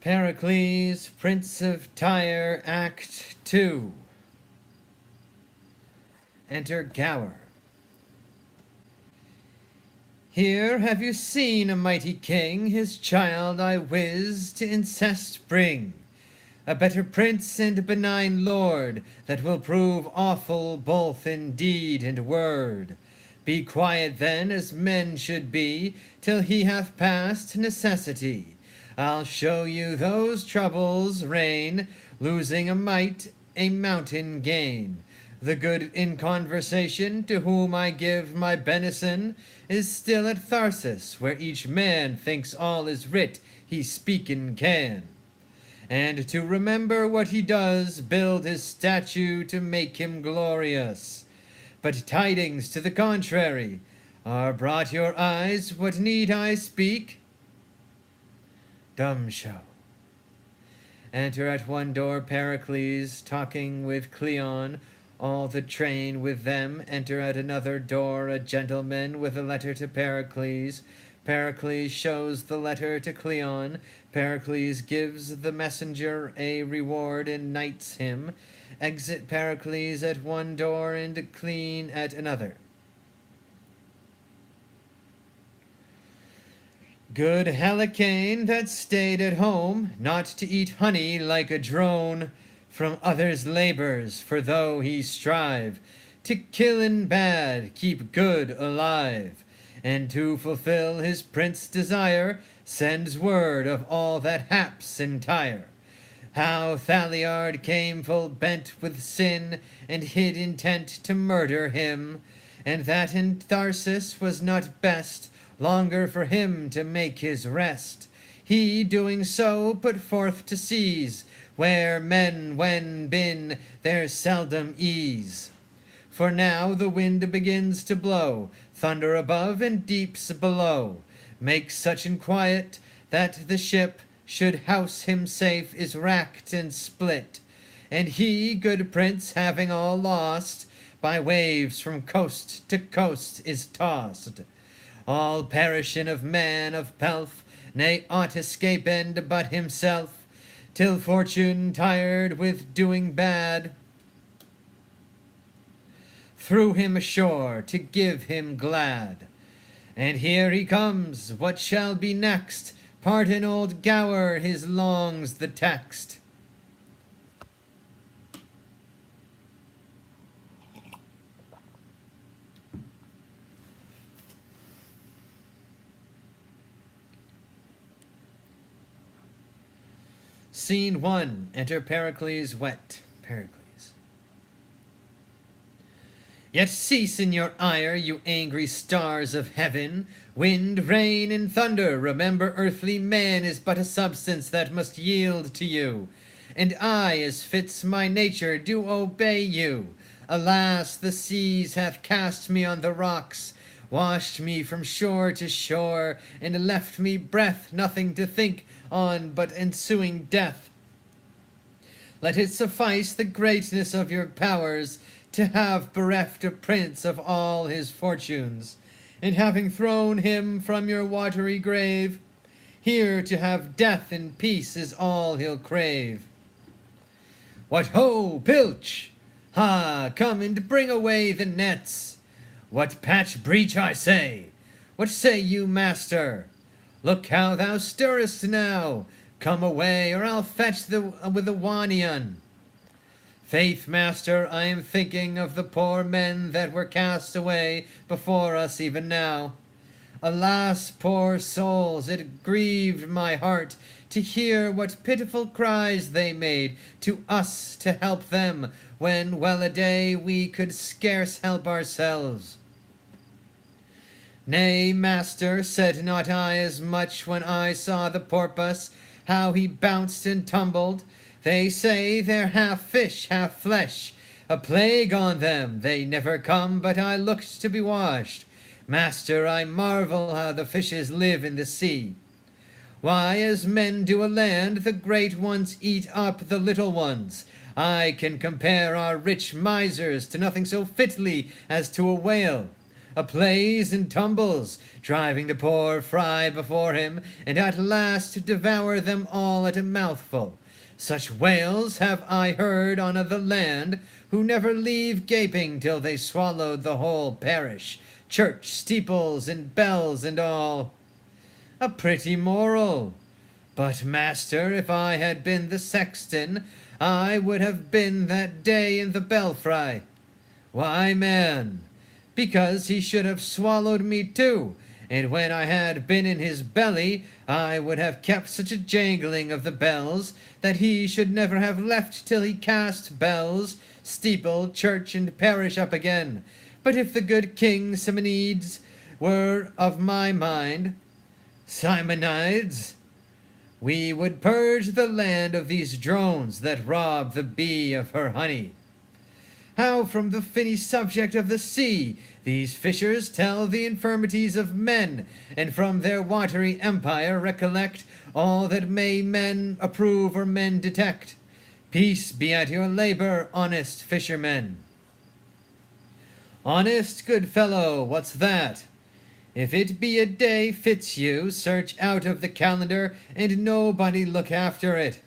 Pericles, Prince of Tyre, Act 2. Enter Gower. Here have you seen a mighty king, his child I wis to incest bring. A better prince and benign lord, that will prove awful both in deed and word. Be quiet then, as men should be, till he hath passed necessity. I'll show you those troubles reign, losing a mite, a mountain gain. The good in conversation, to whom I give my benison, is still at Tharsis, where each man thinks all is writ he speaken can. And to remember what he does, build his statue to make him glorious. But tidings to the contrary are brought your eyes. What need I speak? Dumb show. Enter at one door Pericles, talking with Cleon, all the train with them. Enter at another door a gentleman with a letter to Pericles. Pericles shows the letter to Cleon. Pericles gives the messenger a reward and knights him. Exit Pericles at one door and Cleon at another. Good Helicane that stayed at home, not to eat honey like a drone from others' labors, for though he strive to kill in bad, keep good alive, and to fulfill his prince desire, sends word of all that haps in Tyre. How Thaliard came full bent with sin, and hid intent to murder him, and that in Tharsis was not best longer for him to make his rest. He, doing so, put forth to seize, where men when been there seldom ease. For now the wind begins to blow, thunder above and deeps below, makes such in quiet that the ship, should house him safe, is racked and split, and he, good prince, having all lost, by waves from coast to coast is tossed. All perishin of man of pelf, nay aught escape end but himself, till fortune, tired with doing bad, threw him ashore to give him glad. And here he comes, what shall be next? Pardon old Gower, his long's the text. Scene 1. Enter Pericles wet. Pericles. Yet cease in your ire, you angry stars of heaven. Wind, rain, and thunder, remember earthly man is but a substance that must yield to you. And I, as fits my nature, do obey you. Alas, the seas hath cast me on the rocks, washed me from shore to shore, and left me breath, nothing to think on but ensuing death. Let it suffice the greatness of your powers to have bereft a prince of all his fortunes, and having thrown him from your watery grave, here to have death in peace is all he'll crave. What ho, pilch! Ha, come and bring away the nets. What patch breach, I say? What say you, master? Look how thou stirrest now. Come away, or I'll fetch with the wanion. Faith, master, I am thinking of the poor men that were cast away before us even now. Alas, poor souls, it grieved my heart to hear what pitiful cries they made to us to help them, when well-a-day we could scarce help ourselves. Nay, master, said not I as much when I saw the porpoise, how he bounced and tumbled? They say they're half fish, half flesh. A plague on them, they never come, but I looked to be washed. Master, I marvel how the fishes live in the sea. Why, as men do a land, the great ones eat up the little ones. I can compare our rich misers to nothing so fitly as to a whale. a plays and tumbles, driving the poor fry before him, and at last devour them all at a mouthful. Such wails have I heard on the land, who never leave gaping till they swallowed the whole parish, church, steeples, and bells, and all. A pretty moral. But, master, if I had been the sexton, I would have been that day in the belfry. Why, man, because he should have swallowed me too, and when I had been in his belly, I would have kept such a jangling of the bells, that he should never have left till he cast bells, steeple, church, and parish up again. But if the good King Simonides were of my mind, Simonides, we would purge the land of these drones that rob the bee of her honey. How from the finny subject of the sea these fishers tell the infirmities of men, and from their watery empire recollect all that may men approve or men detect. Peace be at your labor, honest fishermen. Honest, good fellow, what's that? If it be a day fits you, search out of the calendar, and nobody look after it.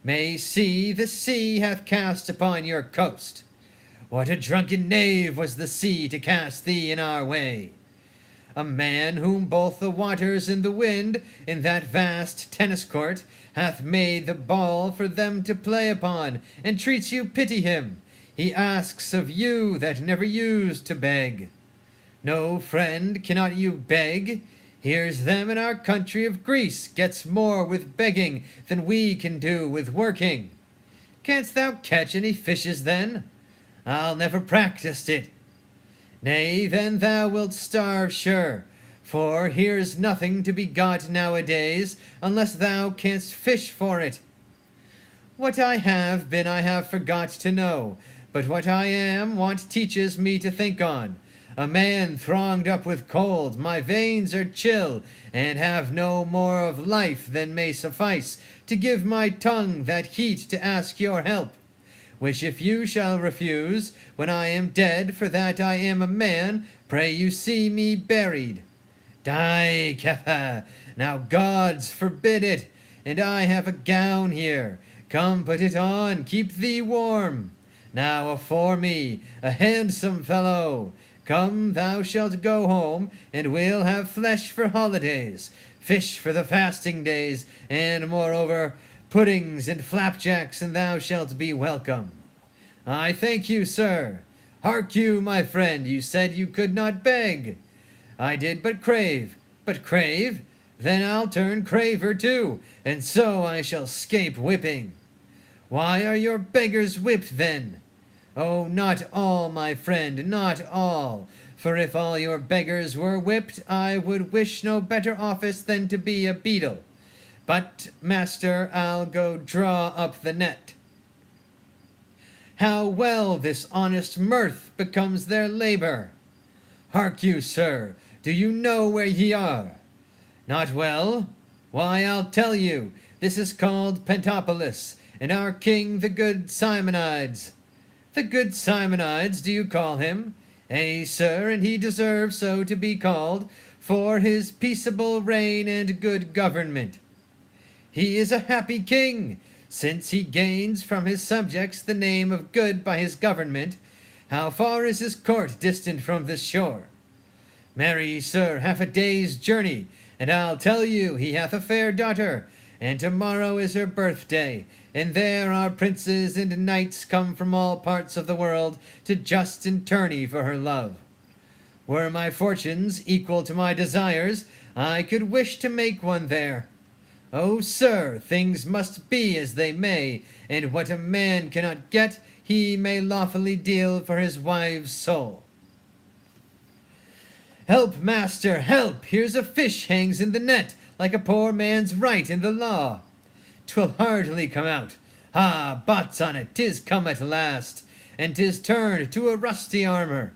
May see the sea hath cast upon your coast. What a drunken knave was the sea to cast thee in our way! A man whom both the waters and the wind, in that vast tennis court, hath made the ball for them to play upon, and treats you pity him. He asks of you that never used to beg. No, friend, cannot you beg? Here's them in our country of Greece gets more with begging than we can do with working. Canst thou catch any fishes then? I'll never practiced it. Nay, then thou wilt starve sure, for here's nothing to be got nowadays, unless thou canst fish for it. What I have been I have forgot to know, but what I am want teaches me to think on. A man thronged up with cold, my veins are chill, and have no more of life than may suffice to give my tongue that heat to ask your help. Which if you shall refuse, when I am dead, for that I am a man, pray you see me buried. Die, Kepha, now gods forbid it, and I have a gown here. Come, put it on, keep thee warm. Now afore me, a handsome fellow. Come, thou shalt go home, and we'll have flesh for holidays, fish for the fasting days, and moreover, puddings and flapjacks, and thou shalt be welcome. I thank you, sir. Hark you, my friend, you said you could not beg. I did but crave. But crave? Then I'll turn craver too, and so I shall scape whipping. Why are your beggars whipped then? Oh, not all, my friend, not all. For if all your beggars were whipped, I would wish no better office than to be a beadle. But, master, I'll go draw up the net. How well this honest mirth becomes their labor! Hark you, sir, do you know where ye are? Not well? Why, I'll tell you, this is called Pentapolis, and our king the good Simonides. The good Simonides, do you call him? Ay, sir, and he deserves so to be called, for his peaceable reign and good government. He is a happy king, since he gains from his subjects the name of good by his government. How far is his court distant from this shore? Marry, sir, half a day's journey, and I'll tell you he hath a fair daughter, and tomorrow is her birthday, and there are princes and knights come from all parts of the world to just in tourney for her love. Were my fortunes equal to my desires, I could wish to make one there. Oh, sir, things must be as they may, and what a man cannot get, he may lawfully deal for his wife's soul. Help, master, help! Here's a fish hangs in the net, like a poor man's right in the law. 'Twill hardly come out. Ah, bots on it, 'tis come at last, and 'tis turned to a rusty armor.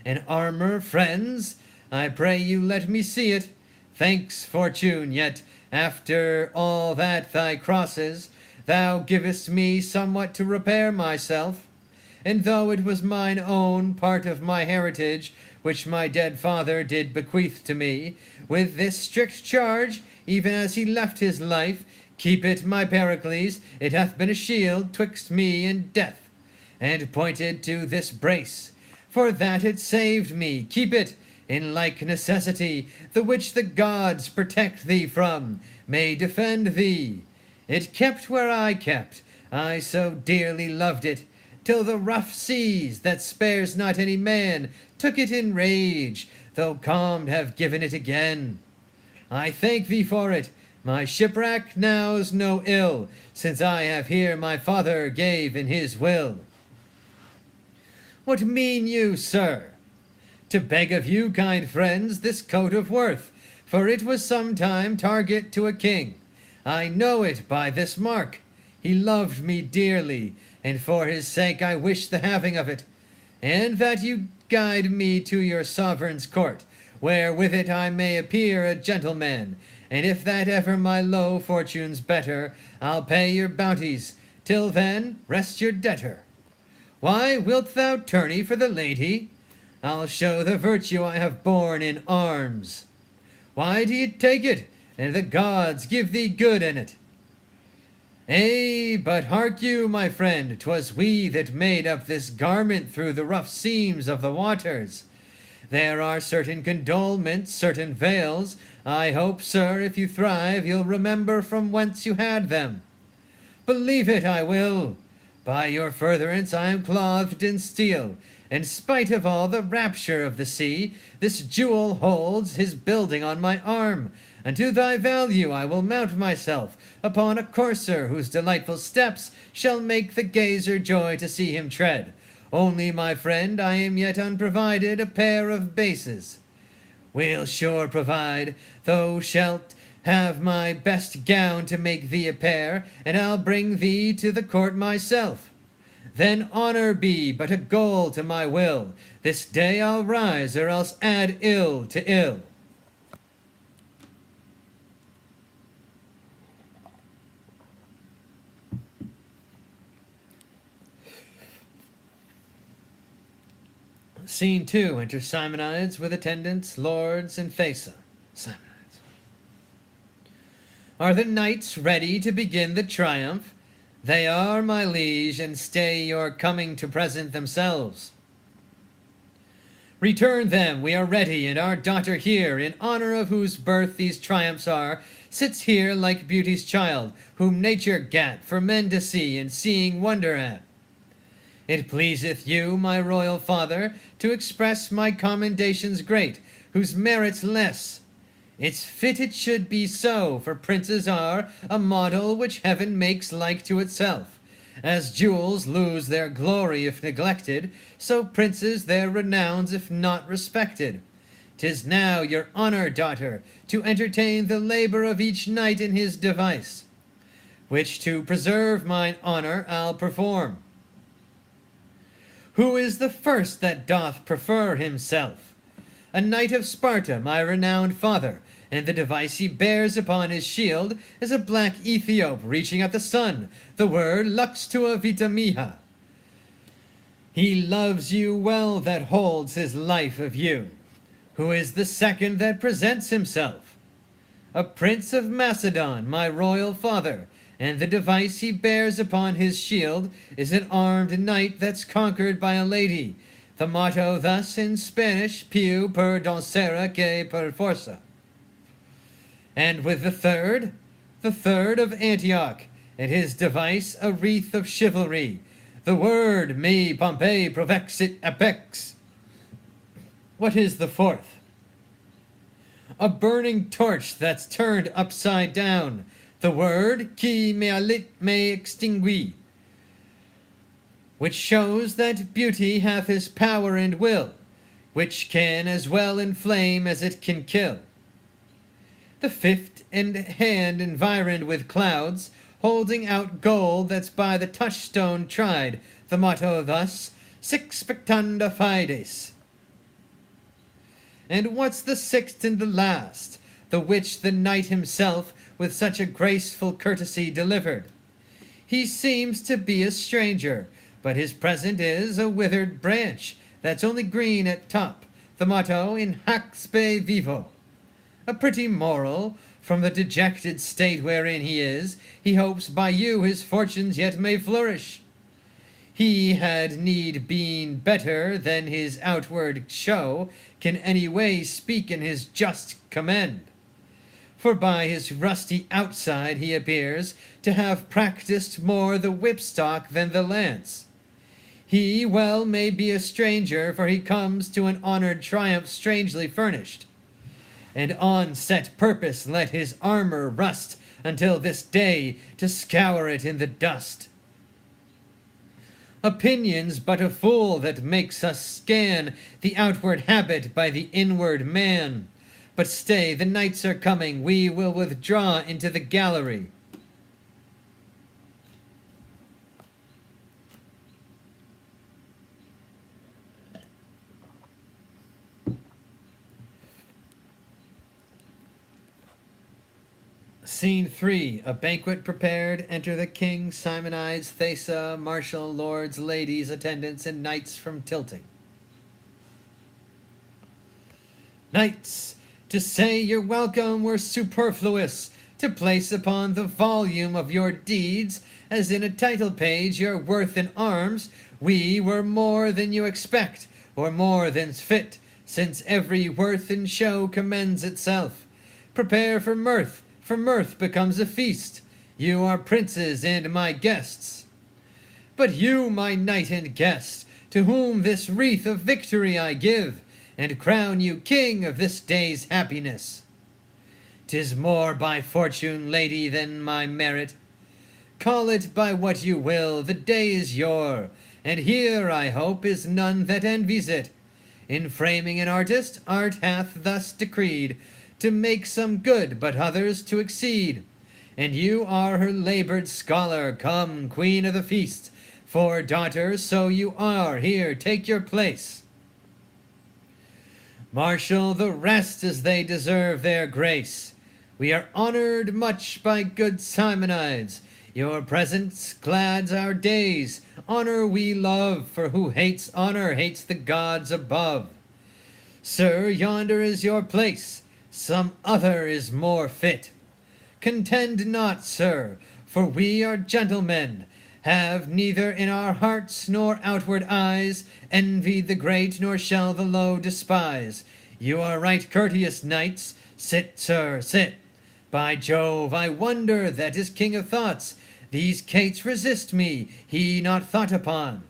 An armor, friends? I pray you let me see it. Thanks, fortune, yet, after all that thy crosses, thou givest me somewhat to repair myself. And though it was mine own part of my heritage, which my dead father did bequeath to me, with this strict charge, even as he left his life, keep it, my Pericles, it hath been a shield twixt me and death, and pointed to this brace, for that it saved me. Keep it, in like necessity, the which the gods protect thee from, may defend thee. It kept where I kept, I so dearly loved it, till the rough seas, that spares not any man, took it in rage, though calmed have given it again. I thank thee for it, my shipwreck now's no ill, since I have here my father gave in his will. What mean you, sir? To beg of you, kind friends, this coat of worth, for it was sometime target to a king. I know it by this mark. He loved me dearly, and for his sake I wish the having of it, and that you guide me to your sovereign's court, where with it I may appear a gentleman, and if that ever my low fortunes better, I'll pay your bounties. Till then, rest your debtor. Why, wilt thou tourney for the lady? I'll show the virtue I have borne in arms. Why do you take it, and the gods give thee good in it? But hark you, my friend, 'twas we that made up this garment through the rough seams of the waters. There are certain condolements, certain veils. I hope, sir, if you thrive, you'll remember from whence you had them. Believe it, I will. By your furtherance I am clothed in steel, and spite of all the rapture of the sea, this jewel holds his building on my arm. And to thy value I will mount myself upon a courser whose delightful steps shall make the gazer joy to see him tread. Only, my friend, I am yet unprovided a pair of bases. We'll sure provide. Thou shalt have my best gown to make thee a pair, and I'll bring thee to the court myself. Then honor be but a goal to my will. This day I'll rise, or else add ill to ill. Scene 2. Enter Simonides with attendants, lords, and Thaisa. Simonides. Are the knights ready to begin the triumph? They are, my liege, and stay your coming to present themselves. Return them, we are ready, and our daughter here, in honor of whose birth these triumphs are, sits here like beauty's child, whom nature gat for men to see, and seeing wonder at. It pleaseth you, my royal father, to express my commendations great, whose merits less. It's fit it should be so, for princes are a model which heaven makes like to itself. As jewels lose their glory if neglected, so princes their renowns if not respected. 'Tis now your honor, daughter, to entertain the labor of each knight in his device, which to preserve mine honor I'll perform. Who is the first that doth prefer himself? A knight of Sparta, my renowned father, and the device he bears upon his shield is a black Ethiop reaching at the sun, the word lux tua vita miha. He loves you well that holds his life of you. Who is the second that presents himself? A prince of Macedon, my royal father, and the device he bears upon his shield is an armed knight that's conquered by a lady. The motto thus in Spanish, piu per doncera que per forza. And with the third of Antioch, and his device a wreath of chivalry. The word me Pompey provexit apex. What is the fourth? A burning torch that's turned upside down. The word qui me alit me extingui, which shows that beauty hath his power and will, which can as well inflame as it can kill. The fifth hand environed with clouds, holding out gold that's by the touchstone tried, the motto thus, sic spectanda fides. And what's the sixth and the last, the which the knight himself with such a graceful courtesy delivered? He seems to be a stranger, but his present is a withered branch that's only green at top, the motto in hac spe vivo. A pretty moral, from the dejected state wherein he is, he hopes by you his fortunes yet may flourish. He had need been better than his outward show can any way speak in his just commend. For by his rusty outside he appears to have practised more the whipstock than the lance. He well may be a stranger, for he comes to an honored triumph strangely furnished, and on set purpose let his armor rust until this day to scour it in the dust. Opinion's but a fool that makes us scan the outward habit by the inward man. But stay, the knights are coming, we will withdraw into the gallery. Scene 3. A banquet prepared. Enter the king, Simonides, Thesa, marshal, lords, ladies, attendants, and knights from tilting. Knights, to say you're welcome were superfluous. To place upon the volume of your deeds, as in a title page, your worth in arms, we were more than you expect, or more than's fit, since every worth in show commends itself. Prepare for mirth becomes a feast. You are princes and my guests. But you, my knight and guest, to whom this wreath of victory I give, and crown you king of this day's happiness. 'Tis more by fortune, lady, than my merit. Call it by what you will, the day is your, and here, I hope, is none that envies it. In framing an artist, art hath thus decreed, to make some good, but others to exceed. And you are her labored scholar, come, queen of the feast, for daughter, so you are, here, take your place. Marshal the rest as they deserve their grace. We are honored much by good Simonides. Your presence glads our days. Honor we love, for who hates honor hates the gods above. Sir, yonder is your place. Some other is more fit. Contend not, sir, for we are gentlemen, have neither in our hearts nor outward eyes envied the great, nor shall the low despise. You are right courteous knights. Sit, sir, sit. By Jove, I wonder that is king of thoughts. These cates resist me, he not thought upon.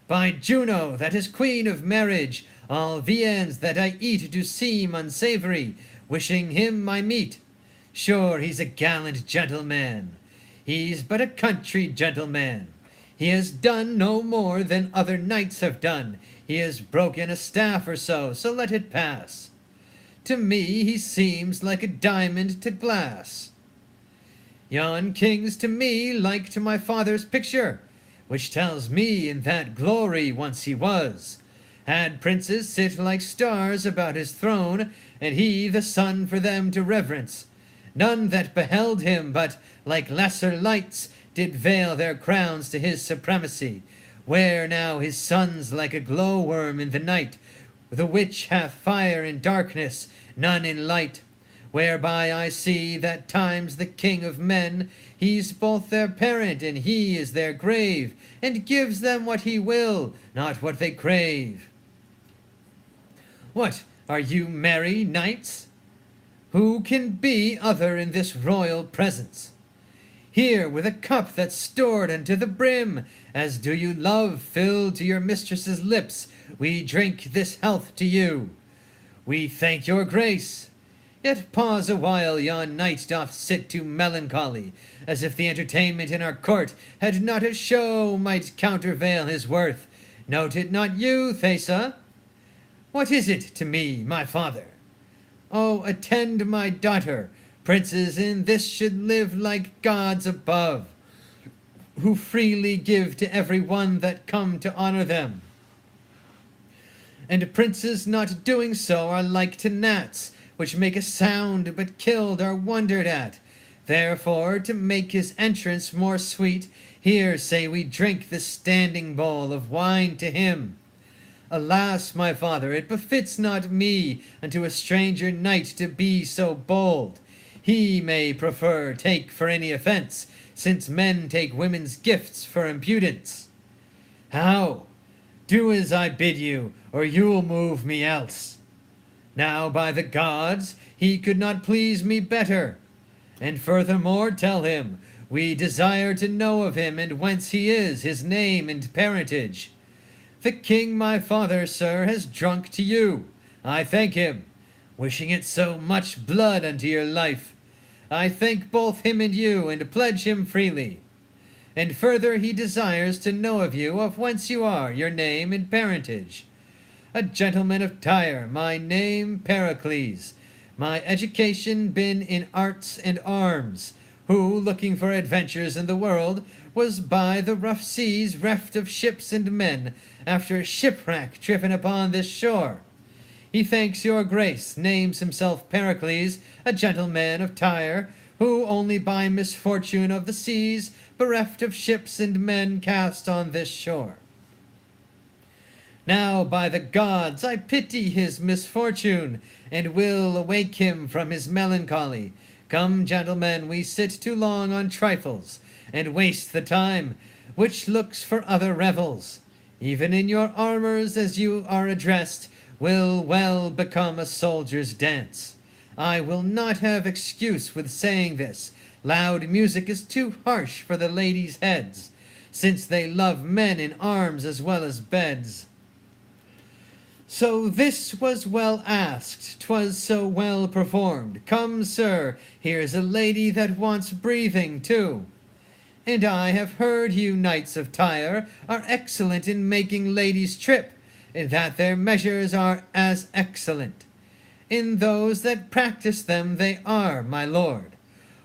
By Juno, that is queen of marriage, all viands that I eat do seem unsavory, wishing him my meat. Sure, he's a gallant gentleman. He's but a country gentleman. He has done no more than other knights have done. He has broken a staff or so, so let it pass. To me he seems like a diamond to glass. Yon king's to me like to my father's picture, which tells me in that glory once he was. Had princes sit like stars about his throne, and he the sun for them to reverence. None that beheld him but, like lesser lights, did veil their crowns to his supremacy. Where now his sun's like a glowworm in the night, the which hath fire in darkness, none in light. Whereby I see that times the king of men, he's both their parent and he is their grave, and gives them what he will, not what they crave. What, are you merry, knights? Who can be other in this royal presence? Here, with a cup that's stored unto the brim, as do you love filled to your mistress's lips, we drink this health to you. We thank your grace. Yet pause a while, yon knight doth sit too melancholy, as if the entertainment in our court had not a show might countervail his worth. Note it not you, Thesa? What is it to me, my father? Oh, attend my daughter. Princes in this should live like gods above, who freely give to every one that come to honor them. And princes not doing so are like to gnats, which make a sound but killed are wondered at. Therefore, to make his entrance more sweet, here say we drink the standing bowl of wine to him. Alas, my father, it befits not me unto a stranger knight to be so bold. He may prefer take for any offence, since men take women's gifts for impudence. How? Do as I bid you, or you'll move me else. Now by the gods, he could not please me better. And furthermore tell him, we desire to know of him, and whence he is, his name and parentage. The king my father, sir, has drunk to you. I thank him, wishing it so much blood unto your life. I thank both him and you, and pledge him freely. And further he desires to know of you, of whence you are, your name and parentage. A gentleman of Tyre, my name Pericles, my education been in arts and arms, who, looking for adventures in the world, was by the rough seas reft of ships and men, after shipwreck driven upon this shore. He thanks your grace, names himself Pericles, a gentleman of Tyre, who only by misfortune of the seas, bereft of ships and men, cast on this shore. Now by the gods I pity his misfortune, and will awake him from his melancholy. Come, gentlemen, we sit too long on trifles, and waste the time, which looks for other revels. Even in your armors as you are addressed, will well become a soldier's dance. I will not have excuse with saying this. Loud music is too harsh for the ladies' heads, since they love men in arms as well as beds. So this was well asked, 'twas so well performed. Come, sir, here's a lady that wants breathing too. And I have heard you knights of Tyre are excellent in making ladies trip, and that their measures are as excellent. In those that practice them they are, my lord.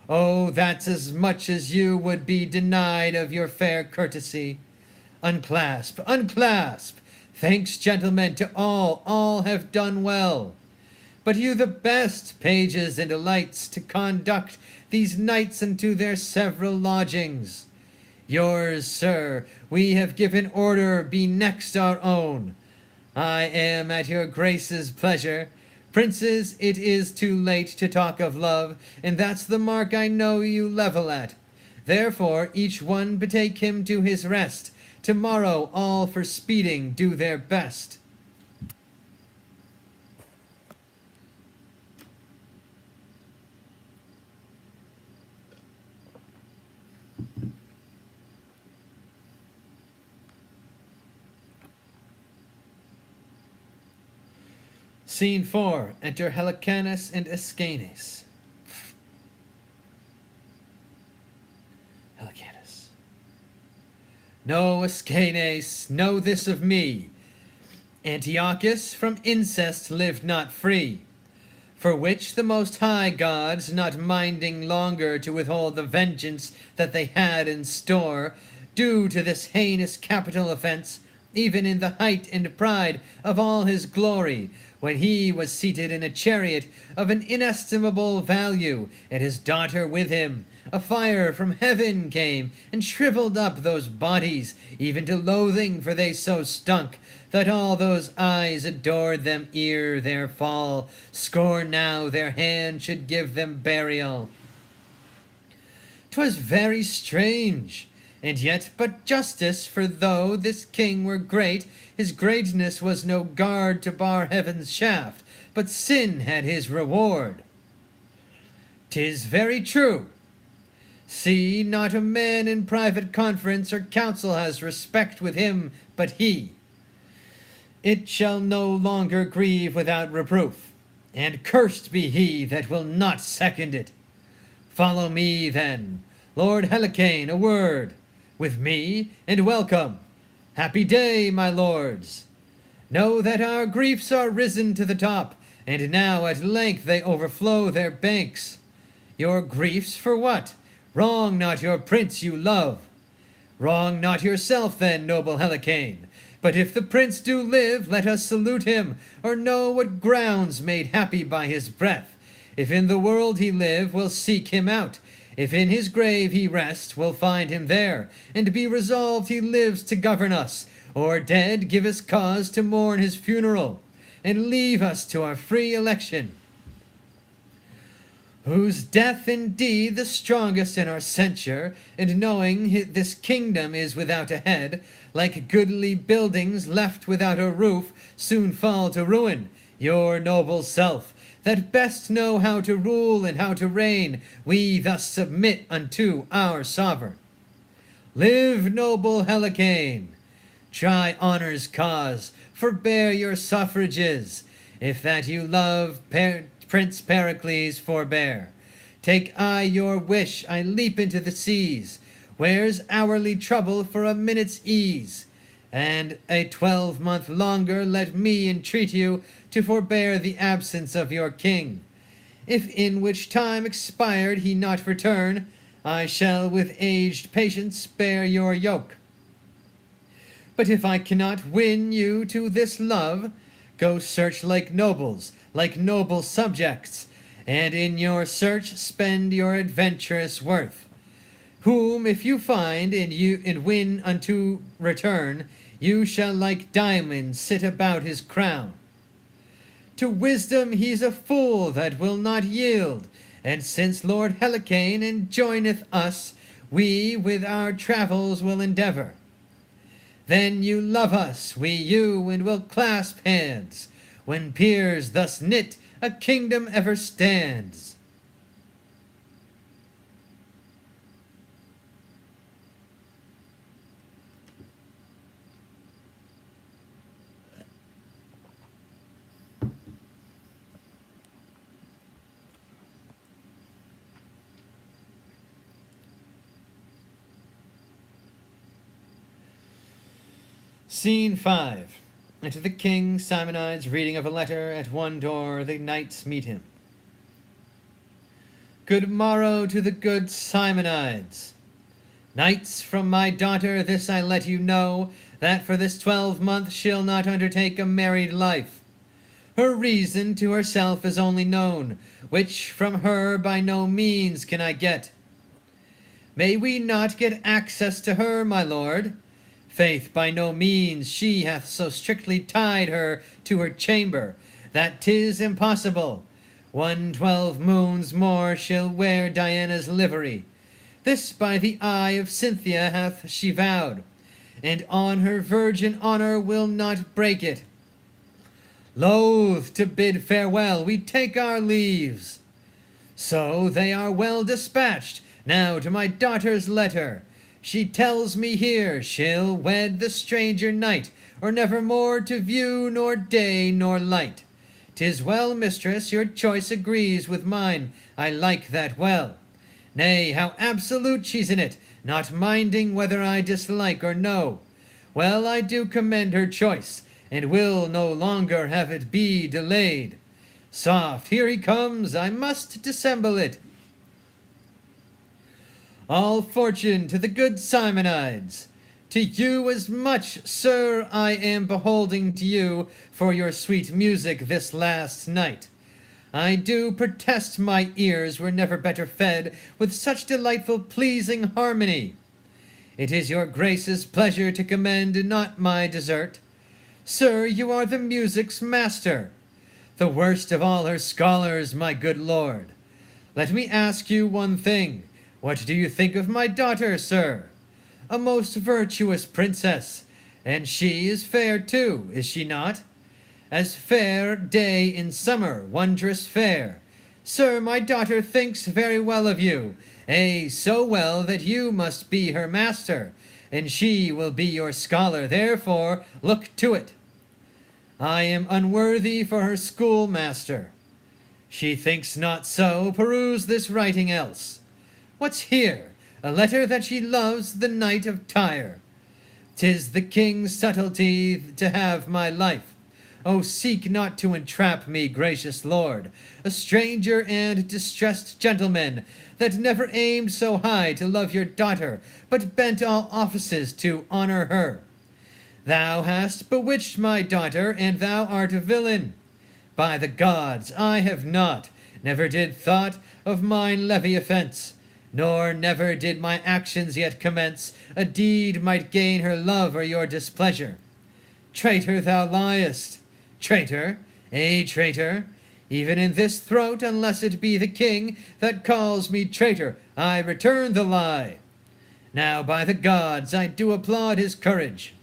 Oh, that's as much as you would be denied of your fair courtesy. Unclasp, unclasp! Thanks, gentlemen, to all have done well. But you the best, pages and lights, to conduct these knights unto their several lodgings. Yours, sir, we have given order be next our own. I am at your grace's pleasure. Princes, it is too late to talk of love, and that's the mark I know you level at. Therefore each one betake him to his rest. Tomorrow all for speeding do their best. Scene 4. Enter Helicanus and Ascanes. Helicanus. Know, Ascanes, know this of me. Antiochus from incest lived not free, for which the most high gods, not minding longer to withhold the vengeance that they had in store, due to this heinous capital offense, even in the height and pride of all his glory, when he was seated in a chariot of an inestimable value, and his daughter with him, a fire from heaven came, and shriveled up those bodies, even to loathing, for they so stunk, that all those eyes adored them ere their fall, scorn now their hand should give them burial. 'Twas very strange, and yet but justice, for though this king were great, his greatness was no guard to bar heaven's shaft, but sin had his reward. 'Tis very true. See, not a man in private conference or council has respect with him but he. It shall no longer grieve without reproof, and cursed be he that will not second it. Follow me, then. Lord Helicane, a word with me, and welcome. Happy day, my lords. Know that our griefs are risen to the top, and now at length they overflow their banks. Your griefs for what? Wrong not your prince you love. Wrong not yourself, then, noble Helicane. But if the prince do live, let us salute him, or know what grounds made happy by his breath. If in the world he live, we'll seek him out. If in his grave he rest, we'll find him there, and be resolved he lives to govern us, or dead, give us cause to mourn his funeral, and leave us to our free election. Whose death indeed the strongest in our censure, and knowing this kingdom is without a head, like goodly buildings left without a roof, soon fall to ruin. Your noble self, that best know how to rule and how to reign, we thus submit unto our sovereign. Live, noble Helicane! Try honor's cause, forbear your suffrages. If that you love, Prince Pericles, forbear. Take I your wish, I leap into the seas. Where's hourly trouble for a minute's ease? And a 12-month longer let me entreat you to forbear the absence of your king. If in which time expired he not return, I shall with aged patience spare your yoke. But if I cannot win you to this love, go search like nobles, like noble subjects, and in your search spend your adventurous worth. Whom if you find and win unto return, you shall like diamonds sit about his crown. To wisdom he's a fool that will not yield, and since Lord Helicane enjoineth us, we with our travels will endeavor. Then you love us, we you, and will clasp hands. When peers thus knit, a kingdom ever stands. Scene 5. Enter the king, Simonides, reading of a letter. At one door the knights meet him. Good morrow to the good Simonides. Knights, from my daughter this I let you know, that for this 12-month she'll not undertake a married life. Her reason to herself is only known, which from her by no means can I get. May we not get access to her, my lord? Faith, by no means, she hath so strictly tied her to her chamber, that 'tis impossible. 12 moons more she'll wear Diana's livery. This by the eye of Cynthia hath she vowed, and on her virgin honor will not break it. Loath to bid farewell, we take our leaves. So they are well dispatched. Now to my daughter's letter. She tells me here she'll wed the stranger knight, or never more to view nor day nor light. 'Tis well, mistress, your choice agrees with mine, I like that well. Nay, how absolute she's in it, not minding whether I dislike or no. Well, I do commend her choice, and will no longer have it be delayed. Soft, here he comes, I must dissemble it. All fortune to the good Simonides. To you as much, sir, I am beholding to you for your sweet music this last night. I do protest my ears were never better fed with such delightful pleasing harmony. It is your grace's pleasure to commend, not my desert. Sir, you are the music's master, the worst of all her scholars, my good lord. Let me ask you one thing. What do you think of my daughter, sir? A most virtuous princess, and she is fair too, is she not? As fair day in summer, wondrous fair. Sir, my daughter thinks very well of you, so well that you must be her master, and she will be your scholar, therefore look to it. I am unworthy for her schoolmaster. She thinks not so, peruse this writing else. What's here? A letter that she loves the knight of Tyre. 'Tis the king's subtlety to have my life. Oh, seek not to entrap me, gracious lord, a stranger and distressed gentleman, that never aimed so high to love your daughter, but bent all offices to honor her. Thou hast bewitched my daughter, and thou art a villain. By the gods, I have not, never did thought of mine levy offense. Nor never did my actions yet commence, a deed might gain her love or your displeasure. Traitor, thou liest. Traitor, a traitor. Even in this throat, unless it be the king that calls me traitor, I return the lie. Now, by the gods, I do applaud his courage.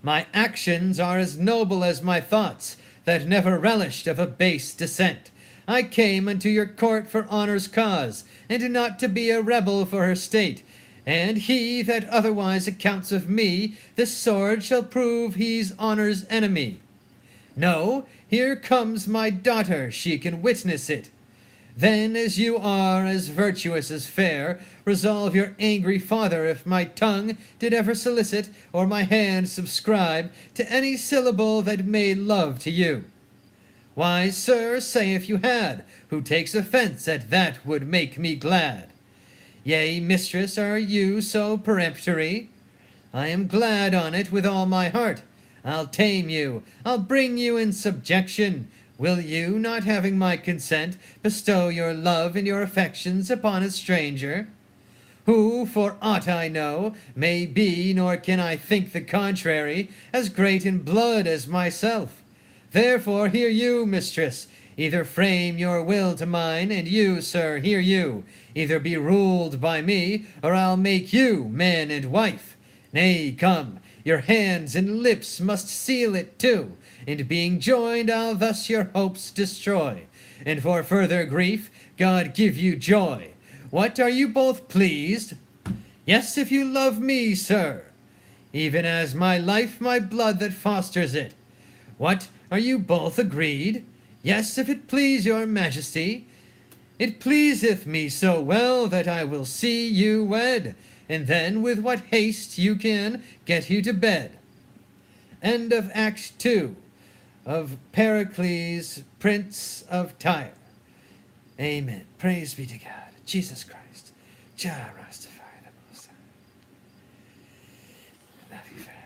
My actions are as noble as my thoughts, that never relished of a base descent. I came unto your court for honor's cause, and not to be a rebel for her state. And he that otherwise accounts of me, this sword shall prove he's honor's enemy. No, here comes my daughter, she can witness it. Then, as you are as virtuous as fair, resolve your angry father if my tongue did ever solicit, or my hand subscribe, to any syllable that made love to you. Why, sir, say if you had, who takes offence at that would make me glad. Yea, mistress, are you so peremptory? I am glad on't with all my heart. I'll tame you, I'll bring you in subjection. Will you, not having my consent, bestow your love and your affections upon a stranger, who, for aught I know, may be, nor can I think the contrary, as great in blood as myself? Therefore, hear you, mistress, either frame your will to mine, and you, sir, hear you, either be ruled by me, or I'll make you man and wife. Nay, come, your hands and lips must seal it too, and being joined, I'll thus your hopes destroy, and for further grief, God give you joy. What, are you both pleased? Yes, if you love me, sir, even as my life, my blood that fosters it. What, are you both agreed? Yes, if it please your majesty. It pleaseth me so well that I will see you wed, and then with what haste you can get you to bed. End of Act 2 of Pericles, Prince of Tyre. Amen. Praise be to God. Jesus Christ. Jah Rastafari the Most High. Love you, friend.